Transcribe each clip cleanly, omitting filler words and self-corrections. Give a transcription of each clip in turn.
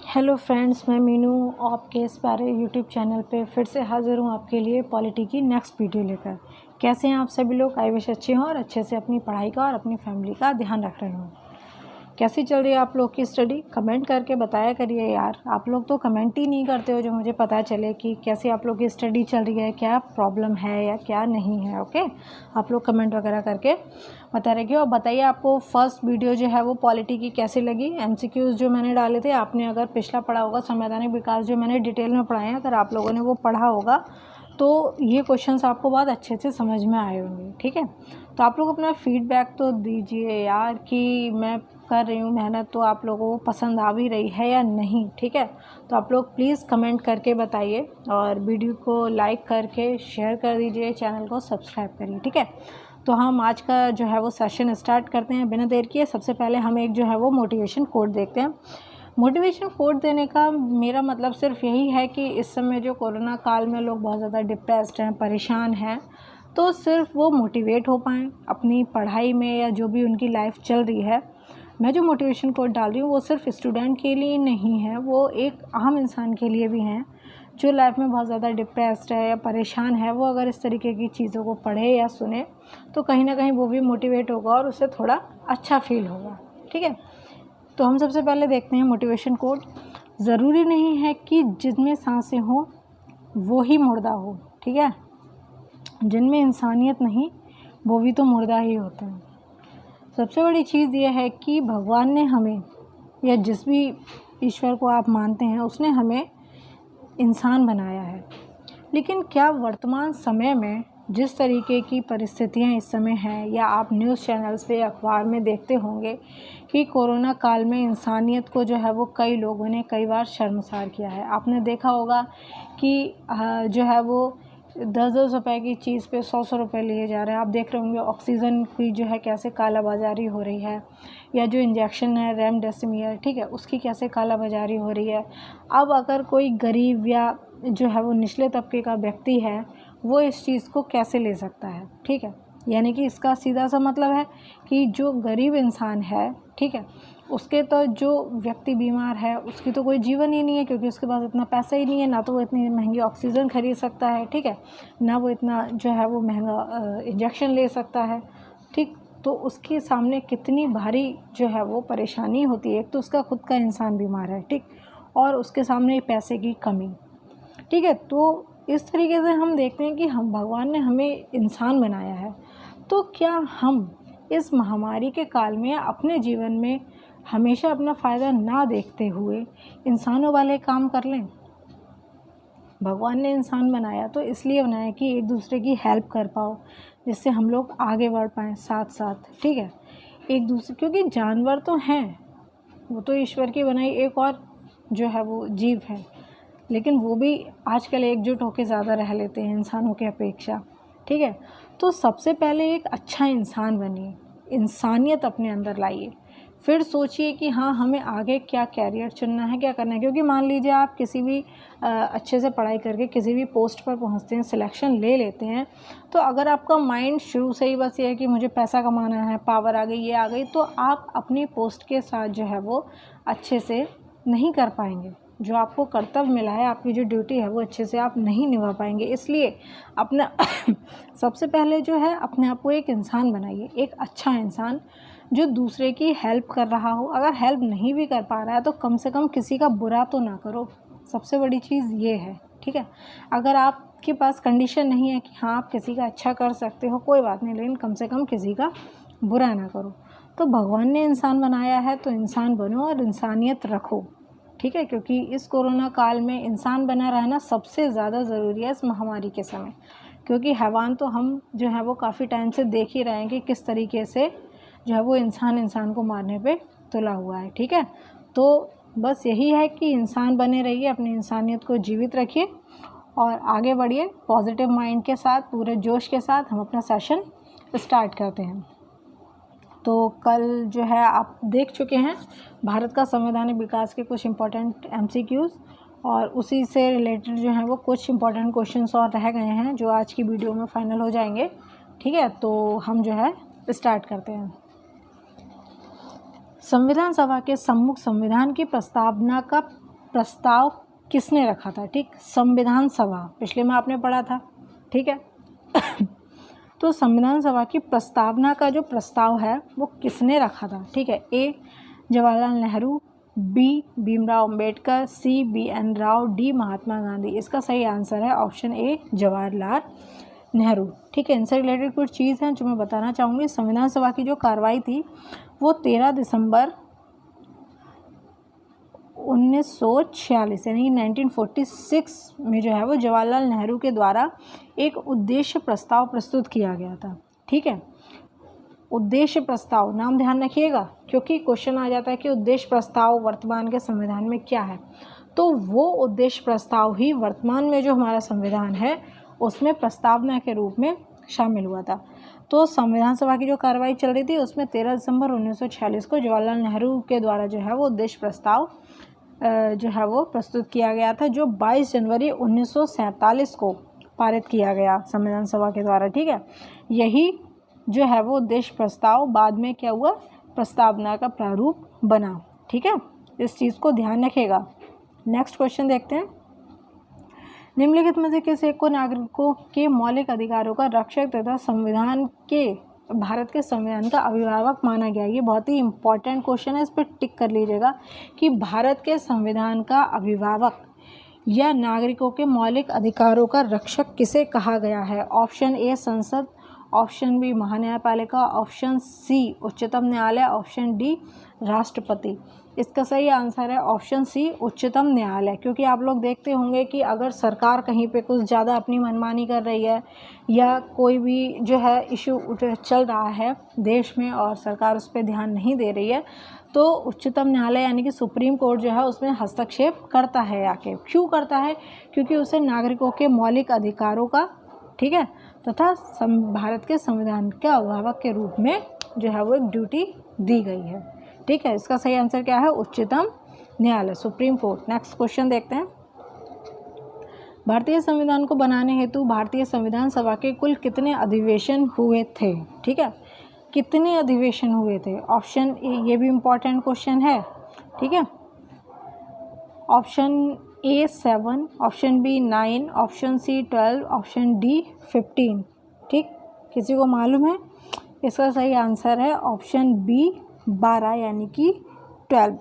Hello friends, मैं मीनू आपके इस प्यारे यूट्यूब चैनल पे फिर से हाज़िर हूँ आपके लिए पॉलिटी की नेक्स्ट वीडियो लेकर। कैसे हैं आप सभी लोग? आई विश अच्छे हों और अच्छे से अपनी पढ़ाई का और अपनी फैमिली का ध्यान रख रहे हों। कैसी चल रही है आप लोग की स्टडी? कमेंट करके बताया करिए यार। आप लोग तो कमेंट ही नहीं करते हो जो मुझे पता चले कि कैसी आप लोग की स्टडी चल रही है, क्या प्रॉब्लम है या क्या नहीं है। ओके, आप लोग कमेंट वगैरह करके बता रहे और बताइए आपको फर्स्ट वीडियो जो है वो पॉलिटी की कैसी लगी। एमसीक्यूज़ जो मैंने डाले थे, आपने अगर पिछला पढ़ा होगा संवैधानिक विकास जो मैंने डिटेल में पढ़ाए हैं, अगर आप लोगों ने वो पढ़ा होगा तो ये क्वेश्चंस आपको बहुत अच्छे से समझ में आए होंगे। ठीक है, तो आप लोग अपना फीडबैक तो दीजिए यार कि मैं कर रही हूँ मेहनत, तो आप लोगों को पसंद आ भी रही है या नहीं। ठीक है, तो आप लोग प्लीज़ कमेंट करके बताइए और वीडियो को लाइक करके शेयर कर दीजिए, चैनल को सब्सक्राइब करिए। ठीक है, तो हम आज का जो है वो सेशन स्टार्ट करते हैं बिना देर किए। सबसे पहले हम एक जो है वो मोटिवेशन कोट देखते हैं। मोटिवेशन कोट देने का मेरा मतलब सिर्फ यही है कि इस समय जो कोरोना काल में लोग बहुत ज़्यादा डिप्रेस्ड हैं, परेशान हैं, तो सिर्फ वो मोटिवेट हो पाएँ अपनी पढ़ाई में या जो भी उनकी लाइफ चल रही है। मैं जो मोटिवेशन कोट डाल रही हूँ वो सिर्फ स्टूडेंट के लिए नहीं है, वो एक आम इंसान के लिए भी हैं जो लाइफ में बहुत ज़्यादा डिप्रेस्ड है या परेशान है। वो अगर इस तरीके की चीज़ों को पढ़े या सुने तो कहीं ना कहीं वो भी मोटिवेट होगा और उसे थोड़ा अच्छा फील होगा। ठीक है, तो हम सबसे पहले देखते हैं मोटिवेशन कोट। ज़रूरी नहीं है कि जिनमें सांसें हों वो ही मुर्दा हो। ठीक है, जिनमें इंसानियत नहीं वो भी तो मुर्दा ही होते हैं। सबसे बड़ी चीज़ ये है कि भगवान ने हमें, या जिस भी ईश्वर को आप मानते हैं, उसने हमें इंसान बनाया है। लेकिन क्या वर्तमान समय में जिस तरीके की परिस्थितियां इस समय हैं, या आप न्यूज़ चैनल्स पे अखबार में देखते होंगे कि कोरोना काल में इंसानियत को जो है वो कई लोगों ने कई बार शर्मसार किया है। आपने देखा होगा कि जो है वो 10-10 रुपए की चीज़ पे 100-100 रुपये लिए जा रहे हैं। आप देख रहे होंगे ऑक्सीजन की जो है कैसे कालाबाजारी हो रही है, या जो इंजेक्शन है रेमडेसिविर, ठीक है, उसकी कैसे कालाबाजारी हो रही है। अब अगर कोई गरीब या जो है वो निचले तबके का व्यक्ति है, वो इस चीज़ को कैसे ले सकता है। ठीक है, यानी कि इसका सीधा सा मतलब है कि जो गरीब इंसान है, ठीक है, उसके तो जो व्यक्ति बीमार है उसकी तो कोई जीवन ही नहीं है, क्योंकि उसके पास इतना पैसा ही नहीं है, ना तो वो इतनी महंगी ऑक्सीजन खरीद सकता है, ठीक है, ना वो इतना जो है वो महंगा इंजेक्शन ले सकता है। ठीक, तो उसके सामने कितनी भारी जो है वो परेशानी होती है। एक तो उसका खुद का इंसान बीमार है, ठीक, और उसके सामने पैसे की कमी। ठीक है, तो इस तरीके से हम देखते हैं कि हम, भगवान ने हमें इंसान बनाया है, तो क्या हम इस महामारी के काल में अपने जीवन में हमेशा अपना फ़ायदा ना देखते हुए इंसानों वाले काम कर लें? भगवान ने इंसान बनाया तो इसलिए बनाया कि एक दूसरे की हेल्प कर पाओ, जिससे हम लोग आगे बढ़ पाएँ साथ साथ। ठीक है, एक दूसरे, क्योंकि जानवर तो हैं, वो तो ईश्वर की बनाई एक और जो है वो जीव है, लेकिन वो भी आजकल एकजुट होकर ज़्यादा रह लेते हैं इंसानों की अपेक्षा। ठीक है, तो सबसे पहले एक अच्छा इंसान बनिए, इंसानियत अपने अंदर लाइए, फिर सोचिए कि हाँ, हमें आगे क्या कैरियर चुनना है, क्या करना है। क्योंकि मान लीजिए आप किसी भी अच्छे से पढ़ाई करके किसी भी पोस्ट पर पहुंचते हैं, सिलेक्शन ले लेते हैं, तो अगर आपका माइंड शुरू से ही बस ये है कि मुझे पैसा कमाना है, पावर आ गई, ये आ गई, तो आप अपनी पोस्ट के साथ जो है वो अच्छे से नहीं कर पाएंगे। जो आपको कर्तव्य मिला है, आपकी जो ड्यूटी है, वो अच्छे से आप नहीं निभा पाएंगे। इसलिए अपना सबसे पहले जो है अपने आप को एक इंसान बनाइए, एक अच्छा इंसान जो दूसरे की हेल्प कर रहा हो। अगर हेल्प नहीं भी कर पा रहा है तो कम से कम किसी का बुरा तो ना करो, सबसे बड़ी चीज़ ये है। ठीक है, अगर आपके पास कंडीशन नहीं है कि हाँ आप किसी का अच्छा कर सकते हो, कोई बात नहीं, लेकिन कम से कम किसी का बुरा ना करो। तो भगवान ने इंसान बनाया है तो इंसान बनो और इंसानियत रखो। ठीक है, क्योंकि इस कोरोना काल में इंसान बना रहना सबसे ज़्यादा ज़रूरी है इस महामारी के समय। क्योंकि हैवान तो हम जो है वो काफ़ी टाइम से देख ही रहे हैं कि किस तरीके से जो है वो इंसान को मारने पे तुला हुआ है। ठीक है, तो बस यही है कि इंसान बने रहिए, अपनी इंसानियत को जीवित रखिए और आगे बढ़िए पॉजिटिव माइंड के साथ, पूरे जोश के साथ। हम अपना सेशन स्टार्ट करते हैं। तो कल जो है आप देख चुके हैं भारत का संवैधानिक विकास के कुछ इम्पोर्टेंट एमसीक्यूज़, और उसी से रिलेटेड जो है वो कुछ इम्पोर्टेंट क्वेश्चंस और रह गए हैं जो आज की वीडियो में फाइनल हो जाएंगे। ठीक है, तो हम जो है स्टार्ट करते हैं। संविधान सभा के सम्मुख संविधान की प्रस्तावना का प्रस्ताव किसने रखा था? ठीक, संविधान सभा, पिछले में आपने पढ़ा था, ठीक है। तो संविधान सभा की प्रस्तावना का जो प्रस्ताव है वो किसने रखा था? ठीक है, ए जवाहरलाल नेहरू, बी भीमराव अंबेडकर, सी BN राव, डी महात्मा गांधी। इसका सही आंसर है ऑप्शन ए जवाहरलाल नेहरू। ठीक है, इनसे रिलेटेड कुछ चीज़ हैं जो मैं बताना चाहूँगी। संविधान सभा की जो कार्रवाई थी वो 13 दिसंबर 1946 यानी 1946 में जो है वो जवाहरलाल नेहरू के द्वारा एक उद्देश्य प्रस्ताव प्रस्तुत किया गया था। ठीक है, उद्देश्य प्रस्ताव, नाम ध्यान रखिएगा क्योंकि क्वेश्चन आ जाता है कि उद्देश्य प्रस्ताव वर्तमान के संविधान में क्या है। तो वो उद्देश्य प्रस्ताव ही वर्तमान में जो हमारा संविधान है उसमें प्रस्तावना के रूप में शामिल हुआ था। तो संविधान सभा की जो कार्रवाई चल रही थी उसमें 13 दिसंबर 1946 को जवाहरलाल नेहरू के द्वारा जो है वो उद्देश्य प्रस्ताव जो है वो प्रस्तुत किया गया था, जो 22 जनवरी 1947 को पारित किया गया संविधान सभा के द्वारा। ठीक है, यही जो है वो उद्देश्य प्रस्ताव बाद में क्या हुआ, प्रस्तावना का प्रारूप बना। ठीक है, इस चीज़ को ध्यान रखिएगा। नेक्स्ट क्वेश्चन देखते हैं। निम्नलिखित में से किस एक को नागरिकों के मौलिक अधिकारों का रक्षक तथा संविधान के भारत के संविधान का अभिभावक माना गया? ये बहुत ही इंपॉर्टेंट क्वेश्चन है, इस पर टिक कर लीजिएगा कि भारत के संविधान का अभिभावक या नागरिकों के मौलिक अधिकारों का रक्षक किसे कहा गया है? ऑप्शन ए संसद, ऑप्शन बी महान्यायपालिका, ऑप्शन सी उच्चतम न्यायालय, ऑप्शन डी राष्ट्रपति। इसका सही आंसर है ऑप्शन सी उच्चतम न्यायालय, क्योंकि आप लोग देखते होंगे कि अगर सरकार कहीं पे कुछ ज़्यादा अपनी मनमानी कर रही है या कोई भी जो है इशू चल रहा है देश में और सरकार उस पर ध्यान नहीं दे रही है, तो उच्चतम न्यायालय यानी कि सुप्रीम कोर्ट जो है उसमें हस्तक्षेप करता है आके। क्यों करता है? क्योंकि उसे नागरिकों के मौलिक अधिकारों का, ठीक है, तथा भारत के संविधान के अभिभावक के रूप में जो है वो एक ड्यूटी दी गई है। ठीक है, इसका सही आंसर क्या है? उच्चतम न्यायालय, सुप्रीम कोर्ट। नेक्स्ट क्वेश्चन देखते हैं। भारतीय संविधान को बनाने हेतु भारतीय संविधान सभा के कुल कितने अधिवेशन हुए थे? ठीक है, कितने अधिवेशन हुए थे? ऑप्शन ए, ये भी इम्पॉर्टेंट क्वेश्चन है। ठीक है, option A 7, option B 9, option C 12, option D 15। ठीक, किसी को मालूम है? इसका सही आंसर है ऑप्शन बी 12 यानी कि 12।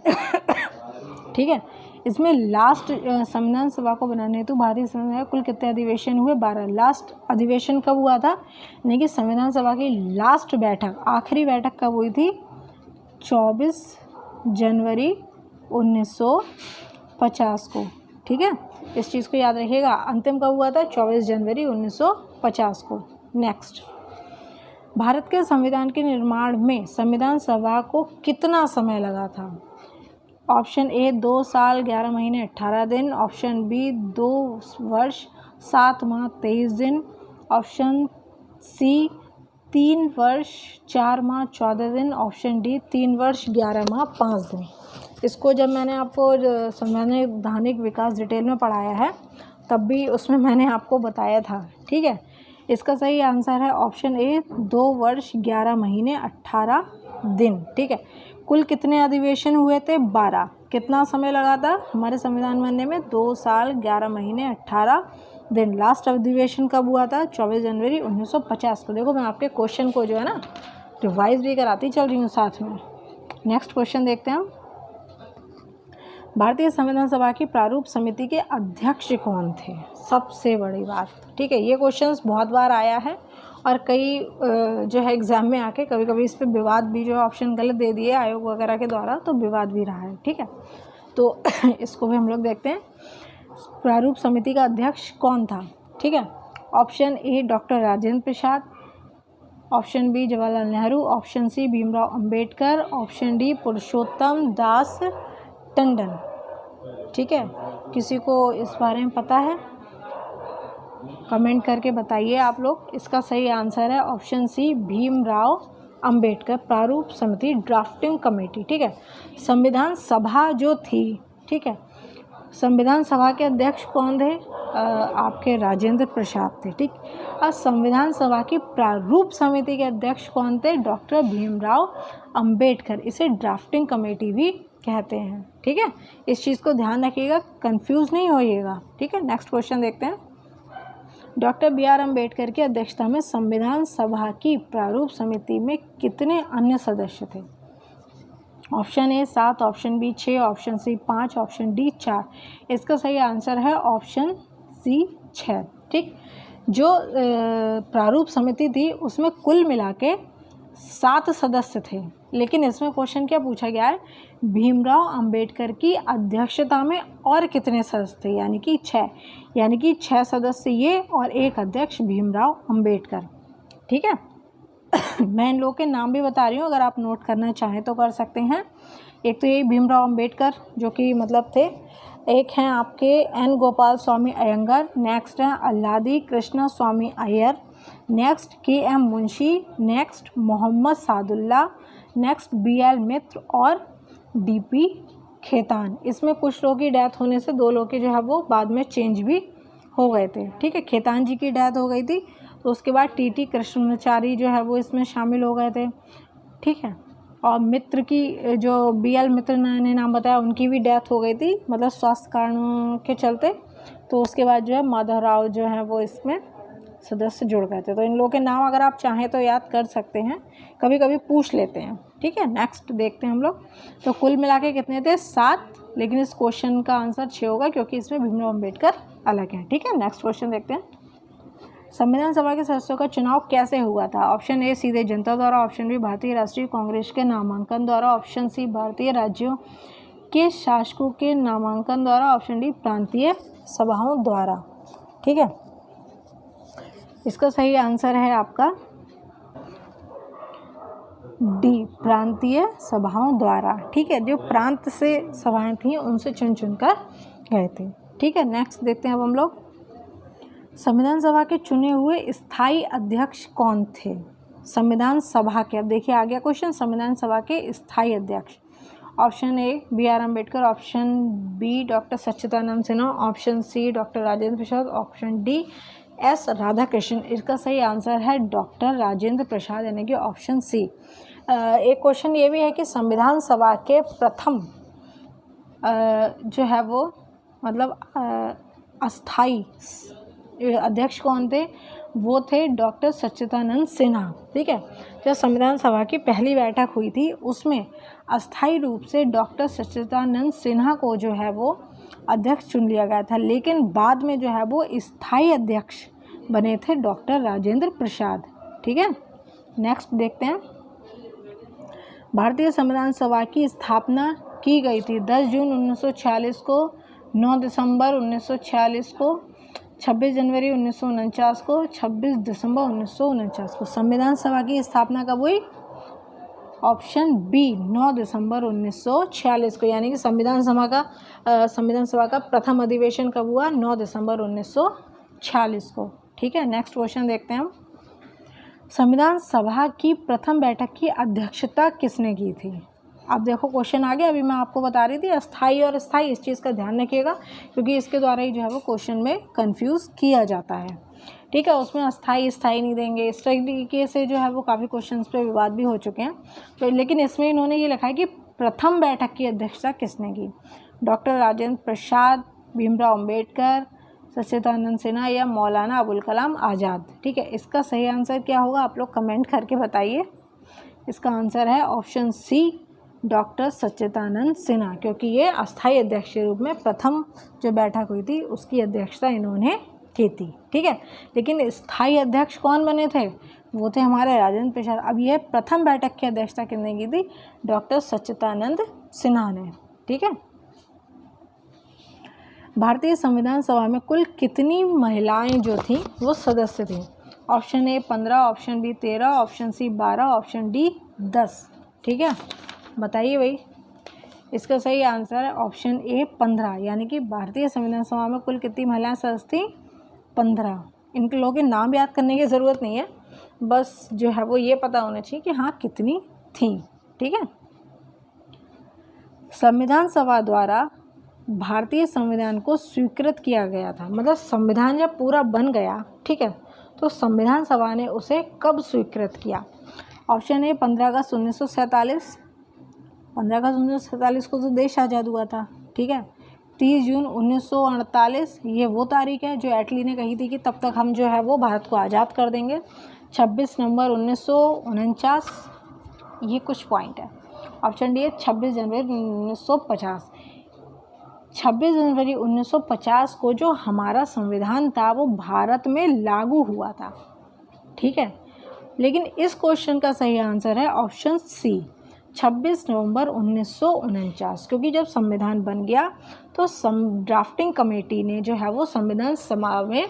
ठीक है, इसमें लास्ट संविधान सभा को बनाने हेतु भारतीय संविधान कुल कितने अधिवेशन हुए? 12। लास्ट अधिवेशन कब हुआ था? यानी कि संविधान सभा की लास्ट बैठक, आखिरी बैठक कब हुई थी? 24 जनवरी 1950 को। ठीक है, इस चीज़ को याद रखिएगा। अंतिम कब हुआ था? 24 जनवरी 1950 को। नेक्स्ट, भारत के संविधान के निर्माण में संविधान सभा को कितना समय लगा था? ऑप्शन ए 2 साल 11 महीने 18 दिन, ऑप्शन बी 2 वर्ष 7 माह 23 दिन, ऑप्शन सी 3 वर्ष 4 माह 14 दिन, ऑप्शन डी 3 वर्ष 11 माह 5 दिन। इसको जब मैंने आपको संवैधानिक विकास डिटेल में पढ़ाया है तब भी उसमें मैंने आपको बताया था। ठीक है, इसका सही आंसर है ऑप्शन ए 2 वर्ष 11 महीने 18 दिन। ठीक है, कुल कितने अधिवेशन हुए थे? 12। कितना समय लगा था हमारे संविधान बनने में? 2 साल 11 महीने 18 दिन। लास्ट अधिवेशन कब हुआ था? 24 जनवरी 1950 को। देखो, मैं आपके क्वेश्चन को जो है ना रिवाइज भी कराती चल रही हूँ साथ में। नेक्स्ट क्वेश्चन देखते हैं। भारतीय संविधान सभा की प्रारूप समिति के अध्यक्ष कौन थे? सबसे बड़ी बात। ठीक है, ये क्वेश्चंस बहुत बार आया है और कई जो है एग्ज़ाम में आके कभी कभी इस पर विवाद भी, जो ऑप्शन गलत दे दिए आयोग वगैरह के द्वारा, तो विवाद भी रहा है। ठीक है, तो इसको भी हम लोग देखते हैं। प्रारूप समिति का अध्यक्ष कौन था? ठीक है, option A doctor Rajendra Prasad, option B Jawaharlal Nehru, option C Bhimrao Ambedkar, option D Purushottam Das Tandon. ठीक है, किसी को इस बारे में पता है? कमेंट करके बताइए आप लोग। इसका सही आंसर है ऑप्शन सी भीमराव अंबेडकर। प्रारूप समिति, ड्राफ्टिंग कमेटी। ठीक है, संविधान सभा जो थी, ठीक है, संविधान सभा के अध्यक्ष कौन थे? आपके राजेंद्र प्रसाद थे। ठीक, और संविधान सभा की प्रारूप समिति के अध्यक्ष कौन थे? डॉक्टर भीमराव अंबेडकर। इसे ड्राफ्टिंग कमेटी भी कहते हैं। ठीक है, इस चीज़ को ध्यान रखिएगा, कंफ्यूज नहीं होइएगा। ठीक है, नेक्स्ट क्वेश्चन देखते हैं। Doctor B R. अम्बेडकर की अध्यक्षता में संविधान सभा की प्रारूप समिति में कितने अन्य सदस्य थे? Option A 7, option B 6, option C 5, option D 4। इसका सही आंसर है ऑप्शन सी 6। ठीक, जो प्रारूप समिति थी उसमें कुल मिला के 7 सदस्य थे, लेकिन इसमें क्वेश्चन क्या पूछा गया है, भीमराव अंबेडकर की अध्यक्षता में और कितने सदस्य थे, यानी कि 6, यानी कि 6 सदस्य ये और एक अध्यक्ष भीमराव अंबेडकर। ठीक है, मैं इन लोगों के नाम भी बता रही हूँ, अगर आप नोट करना चाहें तो कर सकते हैं। एक तो ये भीमराव अंबेडकर जो कि मतलब थे, एक हैं आपके N Gopalaswami Ayyangar, next हैं Alladi Krishnaswami Iyer, next K M Munshi, next Mohammad Saadulla, next B L. Mitra और डी.पी. खेतान। इसमें कुछ लोगों की डेथ होने से 2 लोग के जो है वो बाद में चेंज भी हो गए थे। ठीक है, खेतान जी की डेथ हो गई थी, तो उसके बाद टी.टी. कृष्णाचारी जो है वो इसमें शामिल हो गए थे। ठीक है, और मित्र की जो बी.एल. मित्र ने नाम बताया, उनकी भी डेथ हो गई थी, मतलब स्वास्थ्य कारणों के चलते। तो उसके बाद जो है माधवराव जो है वो इसमें सदस्य जुड़ गए थे। तो इन लोगों के नाम अगर आप चाहें तो याद कर सकते हैं, कभी कभी पूछ लेते हैं। ठीक है, नेक्स्ट देखते हैं हम लोग। तो कुल मिला के कितने थे? 7, लेकिन इस क्वेश्चन का आंसर 6 होगा क्योंकि इसमें भीमराव अम्बेडकर अलग है। ठीक है, नेक्स्ट क्वेश्चन देखते हैं। संविधान सभा के सदस्यों का चुनाव कैसे हुआ था? ऑप्शन ए सीधे जनता द्वारा, ऑप्शन बी भारतीय राष्ट्रीय कांग्रेस के नामांकन द्वारा, ऑप्शन सी भारतीय राज्यों के शासकों के नामांकन द्वारा, ऑप्शन डी प्रांतीय सभाओं द्वारा। ठीक है, इसका सही आंसर है आपका डी, प्रांतीय सभाओं द्वारा। ठीक है, जो प्रांत से सभाएं थी उनसे चुन कर गए थे। ठीक है, नेक्स्ट देखते हैं अब हम लोग। संविधान सभा के चुने हुए स्थायी अध्यक्ष कौन थे? संविधान सभा के, अब देखिए आ गया क्वेश्चन, संविधान सभा के स्थायी अध्यक्ष। Option A B R. Ambedkar, option B doctor Sachchidanand Sinha, option C doctor Rajendra Prasad, option D S Radhakrishnan. इसका सही आंसर है डॉक्टर राजेंद्र प्रसाद, यानी कि ऑप्शन सी। एक क्वेश्चन ये भी है कि संविधान सभा के प्रथम जो है वो मतलब अस्थाई अध्यक्ष कौन थे? वो थे डॉक्टर सच्चिदानंद सिन्हा। ठीक है, जब संविधान सभा की पहली बैठक हुई थी उसमें अस्थाई रूप से डॉक्टर सच्चिदानंद सिन्हा को जो है वो अध्यक्ष चुन लिया गया था, लेकिन बाद में जो है वो स्थायी अध्यक्ष बने थे डॉक्टर राजेंद्र प्रसाद। ठीक है, नेक्स्ट देखते हैं। भारतीय संविधान सभा की स्थापना की गई थी 10 जून 1946 को, 9 दिसंबर 1946 को, 26 जनवरी 1949 को, 26 दिसंबर 1949 को। संविधान सभा की स्थापना कब हुई? ऑप्शन बी 9 दिसंबर 1946 को, यानी कि संविधान सभा का प्रथम अधिवेशन कब हुआ? 9 दिसंबर 1946 को। ठीक है, नेक्स्ट क्वेश्चन देखते हैं हम। संविधान सभा की प्रथम बैठक की अध्यक्षता किसने की थी? अब देखो क्वेश्चन आ गया, अभी मैं आपको बता रही थी अस्थाई और स्थाई, इस चीज़ का ध्यान रखिएगा क्योंकि इसके द्वारा ही जो है वो क्वेश्चन में कंफ्यूज किया जाता है। ठीक है, उसमें अस्थाई स्थाई नहीं देंगे, इस तरीके से जो है वो काफ़ी क्वेश्चंस पे विवाद भी हो चुके हैं। तो लेकिन इसमें इन्होंने ये लिखा है कि प्रथम बैठक की अध्यक्षता किसने की? डॉक्टर राजेंद्र प्रसाद, भीमराव अम्बेडकर, सच्चिदानंद सिन्हा या मौलाना अबुल कलाम आज़ाद। ठीक है, इसका सही आंसर क्या होगा आप लोग कमेंट करके बताइए। इसका आंसर है option C doctor Sachchidanand Sinha, क्योंकि ये अस्थायी अध्यक्ष के रूप में प्रथम जो बैठक हुई थी उसकी अध्यक्षता इन्होंने की थी। ठीक है, लेकिन स्थायी अध्यक्ष कौन बने थे? वो थे हमारे राजेंद्र प्रसाद। अब यह प्रथम बैठक की अध्यक्षता किसने की थी? डॉक्टर सच्चिदानंद सिन्हा ने। ठीक है, भारतीय संविधान सभा में कुल कितनी महिलाएं जो थी वो सदस्य थी? Option A 15, option B 13, option C 12, option D 10। ठीक है, बताइए भाई। इसका सही आंसर है ऑप्शन ए 15, यानी कि भारतीय संविधान सभा में कुल कितनी महिलाएं सदस्य थी? 15। इन लोगों के नाम याद करने की ज़रूरत नहीं है, बस जो है वो ये पता होना चाहिए कि हाँ कितनी थी। ठीक है, संविधान सभा द्वारा भारतीय संविधान को स्वीकृत किया गया था, मतलब संविधान जब पूरा बन गया, ठीक है, तो संविधान सभा ने उसे कब स्वीकृत किया? ऑप्शन ए 15 अगस्त 1947, 15 अगस्त 1947 को तो देश आज़ाद हुआ था, ठीक है। 30 जून 1948 ये वो तारीख है जो एटली ने कही थी कि तब तक हम जो है वो भारत को आज़ाद कर देंगे। 26 नवंबर 1949 ये कुछ पॉइंट है। ऑप्शन डी है 26 जनवरी 1950। 26 जनवरी 1950 को जो हमारा संविधान था वो भारत में लागू हुआ था, ठीक है। लेकिन इस क्वेश्चन का सही आंसर है ऑप्शन सी 26 नवंबर 1949, क्योंकि जब संविधान बन गया तो ड्राफ्टिंग कमेटी ने जो है वो संविधान सभा में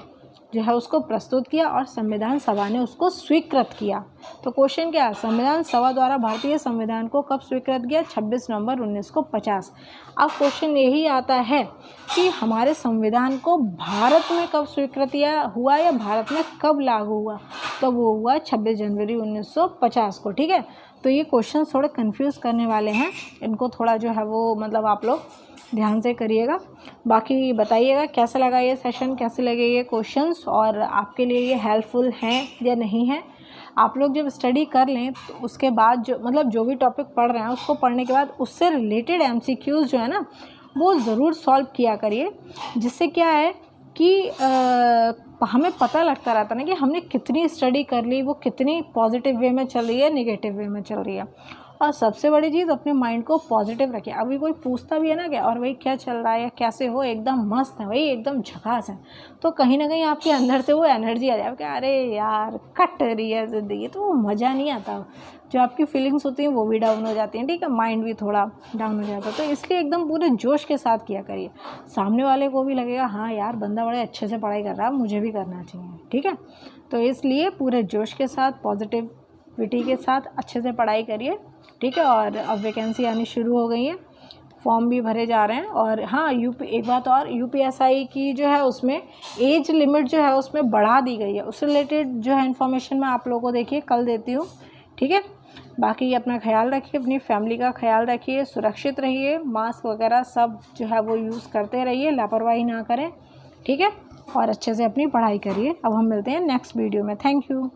जो है उसको प्रस्तुत किया और संविधान सभा ने उसको स्वीकृत किया। तो क्वेश्चन क्या है, संविधान सभा द्वारा भारतीय संविधान को कब स्वीकृत किया? 26 नवंबर 1950। अब क्वेश्चन यही आता है कि हमारे संविधान को भारत में कब स्वीकृत हुआ या भारत में कब लागू हुआ? तो वो हुआ 26 जनवरी 1950 को, ठीक है। तो ये क्वेश्चन थोड़े कंफ्यूज करने वाले हैं, इनको थोड़ा जो है वो मतलब आप लोग ध्यान से करिएगा। बाकी बताइएगा कैसा लगा ये सेशन, कैसे लगे ये क्वेश्चंस और आपके लिए ये हेल्पफुल हैं या नहीं हैं। आप लोग जब स्टडी कर लें तो उसके बाद जो भी टॉपिक पढ़ रहे हैं उसको पढ़ने के बाद उससे रिलेटेड MCQs जो है ना वो ज़रूर सॉल्व किया करिए, जिससे क्या है कि हमें पता लगता रहता ना कि हमने कितनी स्टडी कर ली, वो कितनी पॉजिटिव वे में चल रही है, नेगेटिव वे में चल रही है। और सबसे बड़ी चीज़ अपने माइंड को पॉजिटिव रखिए। अभी कोई पूछता भी है ना कि और भाई क्या चल रहा है या कैसे हो, एकदम मस्त है भाई, एकदम झकास है, तो कहीं ना कहीं आपके अंदर से वो एनर्जी आ जाए कि अरे यार कट रही है ज़िंदगी, तो वो मज़ा नहीं आता। जो आपकी फीलिंग्स होती हैं वो भी डाउन हो जाती हैं, ठीक है, माइंड भी थोड़ा डाउन हो जाता है। तो इसलिए एकदम पूरे जोश के साथ किया करिए, सामने वाले को भी लगेगा हाँ यार बंदा बड़े अच्छे से पढ़ाई कर रहा है, मुझे भी करना चाहिए, ठीक है। तो इसलिए पूरे जोश के साथ पॉजिटिविटी के साथ अच्छे से पढ़ाई करिए, ठीक है। और अब वैकेंसी आनी शुरू हो गई है, फॉर्म भी भरे जा रहे हैं। और हाँ एक बात और, UPSI की जो है उसमें एज लिमिट जो है उसमें बढ़ा दी गई है, उससे रिलेटेड जो है इन्फॉर्मेशन मैं आप लोगों को देखिए कल देती हूँ, ठीक है। बाकी अपना ख्याल रखिए, अपनी फैमिली का ख्याल रखिए, सुरक्षित रहिए, मास्क वगैरह सब जो है वो यूज़ करते रहिए, लापरवाही ना करें, ठीक है। और अच्छे से अपनी पढ़ाई करिए। अब हम मिलते हैं नेक्स्ट वीडियो में। Thank you.